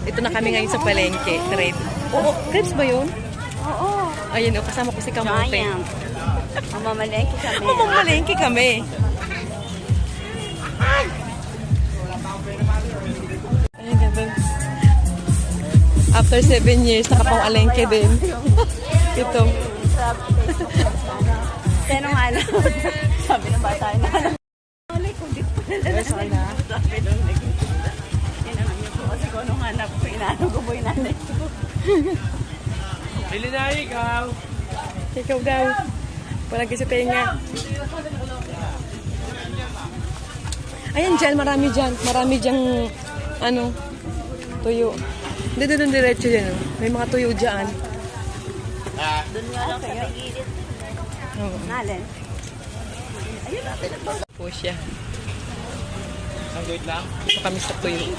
Ito na kami ngayon sa palengke. Trade. Oo, crepes ba yun? Oo. Ayun, kasama ko si Kamote. Giant. Mamamalengke kami. Mamamalengke kami. Ayun, ganda. After 7 years, nakapang-alengke din. Ito. Pero nga na. Sabi ng bata na. Alay ko dito. Sabi nung nagkikita. Tinanong niyo po kasi kung anong hanap ko. Inaano ko po yung nanay ko. Bili na ikaw. Ikaw daw. Palagi sa tenga. Ayan dyan, marami dyan. Marami dyang, ano, tuyo. Dito doon diretso yan. Oh. May mga tuyo dyan. Doon nga lang sa may gilid. Oo. Nalen. Po siya. Ang good lang. Ito kami sa tuyo.